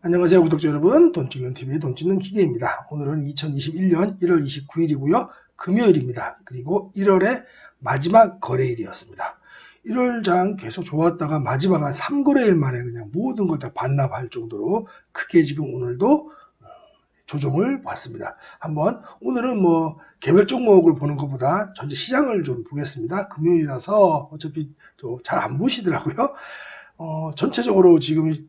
안녕하세요 구독자 여러분, 돈찍는TV의 돈찍는 기계입니다. 오늘은 2021년 1월 29일이고요 금요일입니다. 그리고 1월의 마지막 거래일이었습니다. 1월장 계속 좋았다가 마지막 한 3거래일 만에 그냥 모든 걸 다 반납할 정도로 크게 지금 오늘도 조정을 봤습니다. 한번 오늘은 개별 종목을 보는 것보다 전체 시장을 좀 보겠습니다. 금요일이라서 어차피 잘 안 보시더라고요. 전체적으로 지금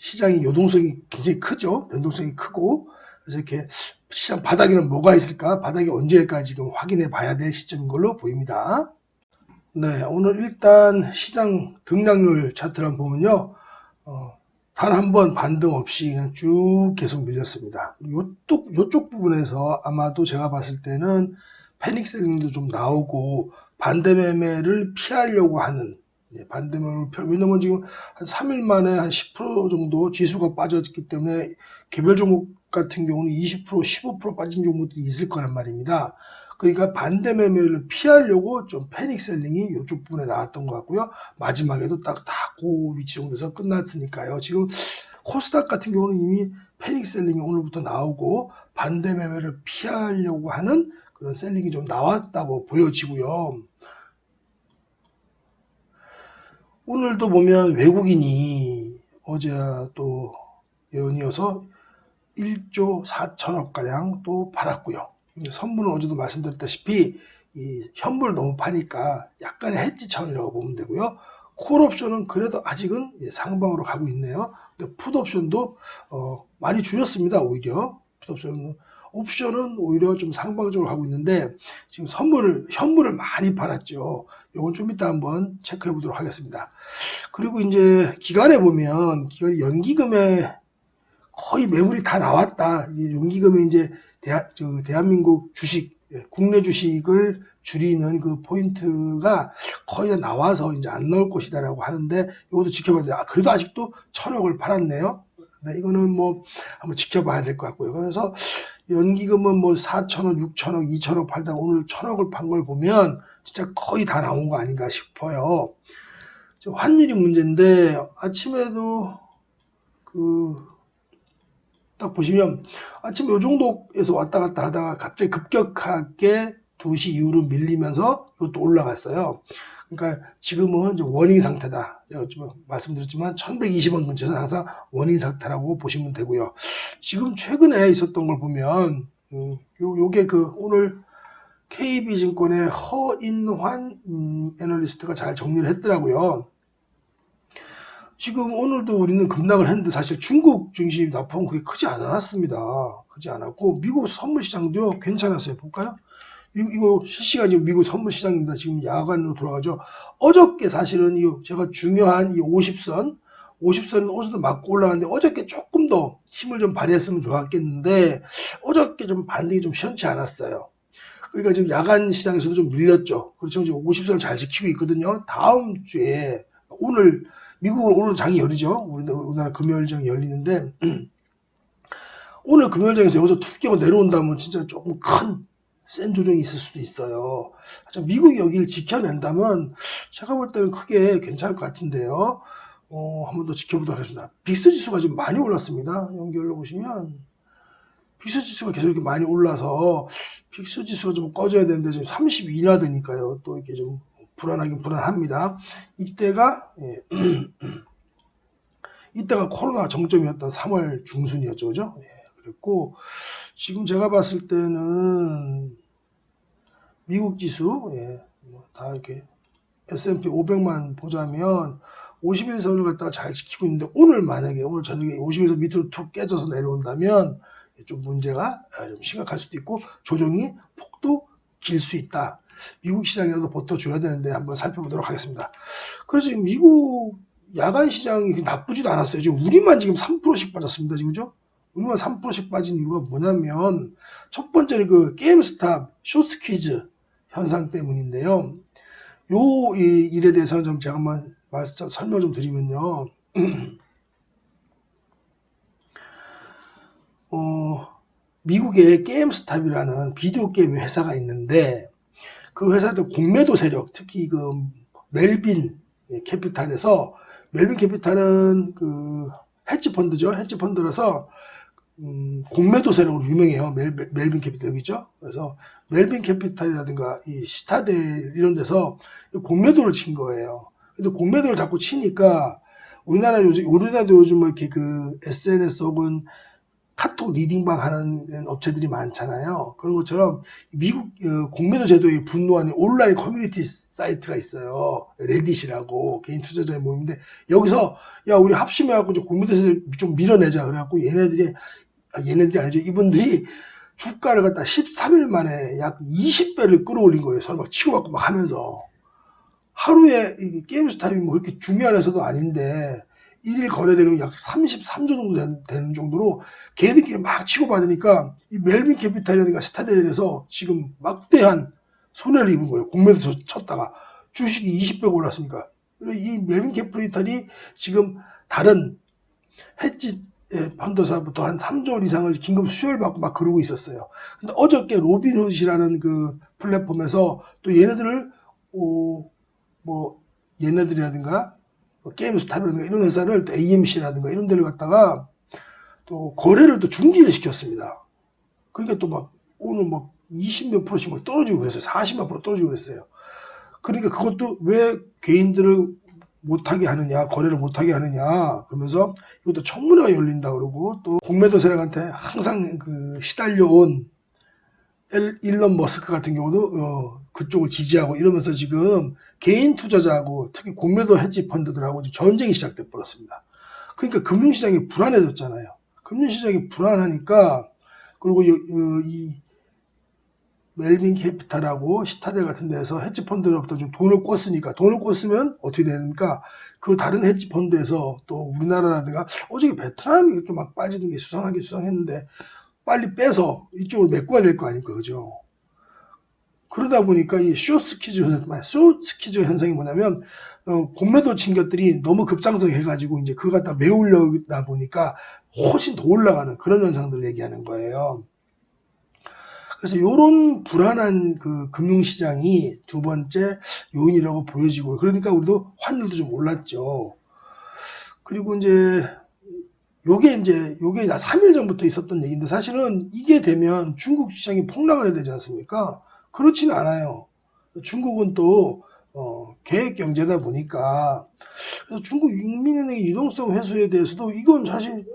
시장의 요동성이 굉장히 크죠. 변동성이 크고, 그래서 이렇게 시장 바닥에는 뭐가 있을까? 바닥이 언제일까 지금 확인해 봐야 될 시점인 걸로 보입니다. 네, 오늘 일단 시장 등락률 차트를 한번 보면요. 단 한 번 반등 없이 그냥 쭉 계속 밀렸습니다. 요쪽 부분에서 아마도 제가 봤을 때는 패닉 셀링도 좀 나오고 반대 매매를 피하려고 하는, 반대매매를 왜냐면 지금 한 3일 만에 한 10% 정도 지수가 빠졌기 때문에 개별 종목 같은 경우는 20%, 15% 빠진 종목들이 있을 거란 말입니다. 그러니까 반대 매매를 피하려고 좀 패닉 셀링이 이쪽 부분에 나왔던 것 같고요. 마지막에도 딱 그 위치 정도에서 끝났으니까요. 지금 코스닥 같은 경우는 이미 패닉 셀링이 오늘부터 나오고 반대 매매를 피하려고 하는 그런 셀링이 좀 나왔다고 보여지고요. 오늘도 보면 외국인이 어제 또 연이어서 1조 4천억 가량 또 팔았고요. 선물은 어제도 말씀드렸다시피 이 현물 너무 파니까 약간의 헤지 차원이라고 보면 되고요. 콜 옵션은 그래도 아직은 상방으로 가고 있네요. 근데 풋 옵션도 많이 줄였습니다. 오히려 옵션은 오히려 좀 상방적으로 가고 있는데 지금 현물을 많이 팔았죠. 이건 좀 이따 한번 체크해 보도록 하겠습니다. 그리고 이제 기간에 보면 연기금에 거의 매물이 다 나왔다. 연기금에 이제 대한민국 주식, 국내 주식을 줄이는 그 포인트가 거의 다 나와서 이제 안 나올 것이다라고 하는데 이것도 지켜봐야 돼요. 그래도 아직도 1,000억을 팔았네요. 네, 이거는 한번 지켜봐야 될 것 같고요. 그래서 연기금은 4,000억, 6,000억, 2,000억 팔다가 오늘 1,000억을 판 걸 보면 진짜 거의 다 나온 거 아닌가 싶어요. 환율이 문제인데 아침에도 딱 보시면 아침 요 정도에서 왔다 갔다 하다가 갑자기 급격하게 2시 이후로 밀리면서 이것도 올라갔어요. 그러니까 지금은 원인 상태다. 제가 말씀드렸지만 1120원 근처에서 항상 원인 상태라고 보시면 되고요. 지금 최근에 있었던 걸 보면 요게 오늘 KB증권의 허인환 애널리스트가 잘 정리를 했더라고요. 지금 오늘도 우리는 급락을 했는데 사실 중국 증시 낙폭은 그렇게 크지 않았습니다. 크지 않았고 미국 선물 시장도요 괜찮았어요. 볼까요? 이거 실시간 지금 미국 선물 시장입니다. 지금 야간으로 돌아가죠. 어저께 사실은 제가 중요한 이 50선은 어제도 맞고 올라갔는데 어저께 조금 더 힘을 좀 발휘했으면 좋았겠는데 어저께 좀 반등이 좀 시원치 않았어요. 그러니까 지금 야간 시장에서도 좀 밀렸죠. 그렇죠. 지금 50선을 잘 지키고 있거든요. 다음 주에 미국은 오늘 장이 열리죠. 우리나라 금요일장이 열리는데 오늘 금요일장에서 여기서 툭 깨고 내려온다면 진짜 조금 큰 센 조정이 있을 수도 있어요. 미국이 여기를 지켜낸다면 제가 볼 때는 크게 괜찮을 것 같은데요. 한번 더 지켜보도록 하겠습니다. 빅스 지수가 지금 많이 올랐습니다. 연결로 보시면 빅스 지수가 계속 이렇게 많이 올라서 빅스 지수가 좀 꺼져야 되는데 지금 32나 되니까요. 또 이렇게 좀 불안하긴 불안합니다. 이때가 코로나 정점이었던 3월 중순이었죠. 그죠? 그랬고, 지금 제가 봤을 때는 미국 지수, 다 이렇게 S&P 500만 보자면 51선을 갖다가 잘 지키고 있는데 오늘 저녁에 51선 밑으로 툭 깨져서 내려온다면 좀 문제가 좀 심각할 수도 있고 조정이 폭도 길 수 있다. 미국 시장이라도 버텨줘야 되는데 한번 살펴보도록 하겠습니다. 그래서 지금 미국 야간 시장이 나쁘지도 않았어요. 지금 우리만 지금 3%씩 빠졌습니다. 지금죠? 우리만 3%씩 빠진 이유가 뭐냐면 첫 번째는 그 게임스탑 숏스퀴즈 현상 때문인데요. 요 일에 대해서는 좀 제가 한번 설명 좀 드리면요. 미국에 게임스탑이라는 비디오 게임 회사가 있는데 그 회사들 공매도 세력, 특히 멜빈 캐피탈은 헤지 펀드죠. 헤지 펀드라서 공매도 세력으로 유명해요. 멜빈 캐피탈 여기 있죠. 그래서 멜빈 캐피탈이라든가 이 시타델 이런 데서 공매도를 친 거예요. 근데 공매도를 자꾸 치니까 우리나라도 요즘 뭐 이렇게 그 SNS 혹은 카톡 리딩방 하는 업체들이 많잖아요. 그런 것처럼 미국 공매도 제도에 분노하는 온라인 커뮤니티 사이트가 있어요. 레딧이라고 개인 투자자의 모임인데 여기서 야 우리 합심해갖고 공매도 세를 좀 밀어내자 그래갖고 얘네들이 아니죠. 이분들이 주가를 갖다 13일 만에 약 20배를 끌어올린 거예요. 서로 막 치고받고 막 하면서 하루에 게임스탑이 뭐 그렇게 중요한 회사도 아닌데 1일 거래되는 약 33조 정도 되는 정도로 걔네들끼리 막 치고받으니까 이 멜빈 캐피탈이라든가 스타델에서 지금 막대한 손해를 입은 거예요. 공매도 쳤다가 주식이 20배 올랐으니까. 이 멜빈 캐피탈이 지금 다른 헤지 펀드사부터 한 3조 원 이상을 긴급 수혈 받고 막 그러고 있었어요. 근데 어저께 로빈훗이라는 그 플랫폼에서 또 얘네들을 뭐 얘네들이라든가 게임스탑이라든가 이런 회사를 또 AMC라든가 이런 데를 갖다가 또 거래를 또 중지를 시켰습니다. 그러니까 또 막 오늘 막 20몇 프로씩 막 떨어지고 그랬어요. 40몇 프로 떨어지고 그랬어요. 그러니까 그것도 왜 개인들을 못하게 하느냐, 거래를 못하게 하느냐, 그러면서 이것도 청문회가 열린다 그러고 또 공매도 세력한테 항상 그 시달려온 일론 머스크 같은 경우도 그쪽을 지지하고 이러면서 지금 개인 투자자하고 특히 공매도 헤지 펀드들하고 전쟁이 시작돼 버렸습니다. 그러니까 금융시장이 불안해졌잖아요. 금융시장이 불안하니까 그리고 이 멜빈 캐피탈하고 시타델 같은 데서 헤지 펀드로부터 좀 돈을 꿨으니까 돈을 꿨으면 어떻게 되니까 그 다른 헤지 펀드에서 또 우리나라라든가 어저께 베트남이 이렇게 막 빠지는 게 수상했는데 빨리 빼서 이쪽으로 메꿔야 될 거 아닙니까, 그죠? 그러다 보니까 이 숏스퀴즈 현상이 뭐냐면 공매도 친 것들이 너무 급상승해가지고 이제 그걸 갖다 메우려다 보니까 훨씬 더 올라가는 그런 현상들을 얘기하는 거예요. 그래서 이런 불안한 그 금융시장이 두 번째 요인이라고 보여지고 그러니까 우리도 환율도 좀 올랐죠. 그리고 요게 3일 전부터 있었던 얘기인데 사실은 이게 되면 중국 시장이 폭락을 해야 되지 않습니까? 그렇지는 않아요. 중국은 또 계획 경제다 보니까 그래서 중국 인민은행의 유동성 회수에 대해서도 이건 사실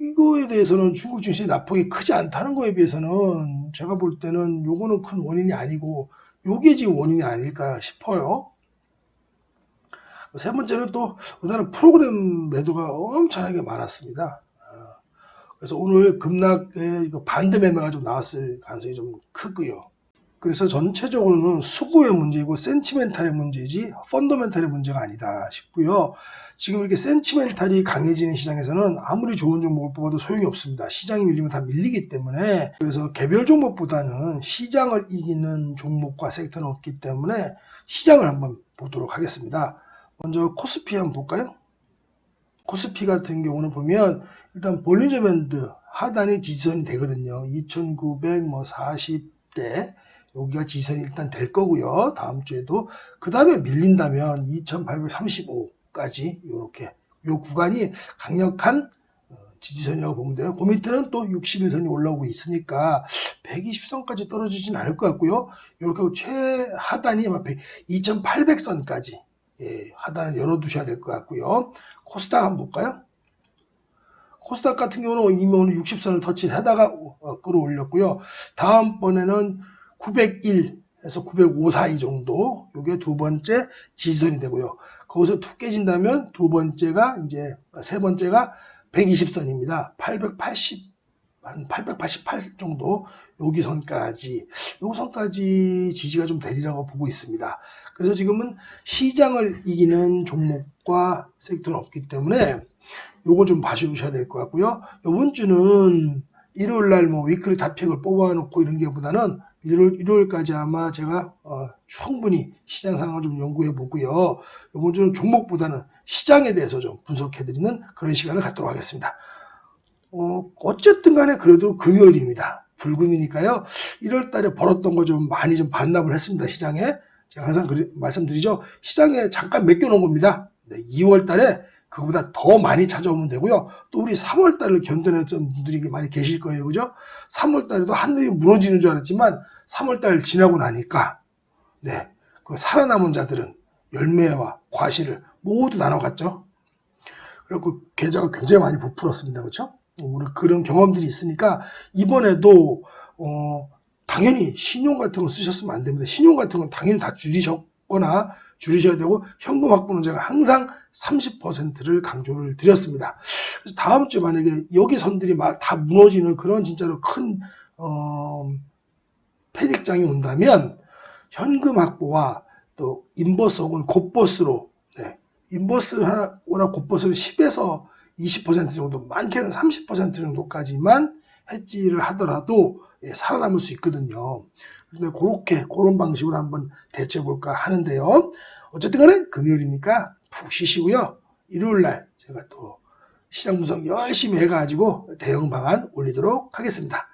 이거에 대해서는 중국 증시 낙폭이 크지 않다는 거에 비해서는 제가 볼 때는 요거는 큰 원인이 아니고 요게 지금 원인이 아닐까 싶어요. 세 번째는 또 우리나라 프로그램 매도가 엄청나게 많았습니다. 그래서 오늘 급락에 반대 매매가 좀 나왔을 가능성이 좀 크고요. 그래서 전체적으로는 수급의 문제이고 센치멘탈의 문제이지 펀더멘탈의 문제가 아니다 싶고요. 지금 이렇게 센치멘탈이 강해지는 시장에서는 아무리 좋은 종목을 뽑아도 소용이 없습니다. 시장이 밀리면 다 밀리기 때문에 그래서 개별 종목보다는 시장을 이기는 종목과 섹터는 없기 때문에 시장을 한번 보도록 하겠습니다. 먼저 코스피 한번 볼까요? 코스피 같은 경우는 보면 일단 볼린저 밴드 하단이 지지선이 되거든요. 2940대 여기가 지지선이 일단 될 거고요. 다음 주에도 그 다음에 밀린다면 2835까지 이렇게 요 구간이 강력한 지지선이라고 보면 돼요. 그 밑에는 또 61선이 올라오고 있으니까 120선까지 떨어지진 않을 것 같고요. 이렇게 최하단이 2800선까지 하단을 열어두셔야 될 것 같고요. 코스닥 한번 볼까요? 코스닥 같은 경우는 이미 오늘 60선을 터치하다가 끌어올렸고요. 다음번에는 901에서 905 사이 정도 이게 두 번째 지지선이 되고요. 거기서 툭 깨진다면 두 번째가 세 번째가 120선입니다. 888 정도 여기 선까지 지지가 좀 되리라고 보고 있습니다. 그래서 지금은 시장을 이기는 종목과 섹터는 없기 때문에 요거 좀 봐주셔야 될 것 같고요. 이번 주는 일요일날 위클리 탑픽을 뽑아놓고 이런 게보다는 일요일까지 아마 제가 충분히 시장 상황을 좀 연구해 보고요. 이번 주는 종목보다는 시장에 대해서 좀 분석해드리는 그런 시간을 갖도록 하겠습니다. 어쨌든 간에 그래도 금요일입니다. 불금이니까요. 1월달에 벌었던 거 좀 많이 좀 반납을 했습니다. 시장에. 제가 항상 말씀드리죠. 시장에 잠깐 맡겨놓은 겁니다. 2월달에 그거보다 더 많이 찾아오면 되고요. 또 우리 3월달을 견뎌냈던 분들이 많이 계실 거예요. 그죠? 3월달에도 하늘이 무너지는 줄 알았지만 3월달 지나고 나니까 네, 그 살아남은 자들은 열매와 과실을 모두 나눠갔죠. 그리고 계좌가 굉장히 많이 부풀었습니다. 그렇죠? 우리 그런 경험들이 있으니까 이번에도 당연히 신용 같은 거 쓰셨으면 안 됩니다. 신용 같은 건 당연히 다 줄이셨거나 줄이셔야 되고 현금 확보는 제가 항상 30%를 강조를 드렸습니다. 그래서 다음 주에 만약에 여기 선들이 막 다 무너지는 그런 진짜로 큰 패닉장이 온다면 현금 확보와 또 인버스 혹은 곧버스로 인버스나 곧버스를 10에서 20% 정도, 많게는 30% 정도까지만 해지를 하더라도 살아남을 수 있거든요. 그래서 그런 방식으로 한번 대처해 볼까 하는데요. 어쨌든 간에 금요일이니까 푹 쉬시고요. 일요일날 제가 또 시장 분석 열심히 해가지고 대응 방안 올리도록 하겠습니다.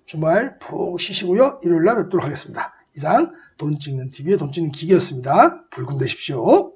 주말 푹 쉬시고요. 일요일날 뵙도록 하겠습니다. 이상 돈 찍는 TV의 돈 찍는 기계였습니다. 불금 되십시오.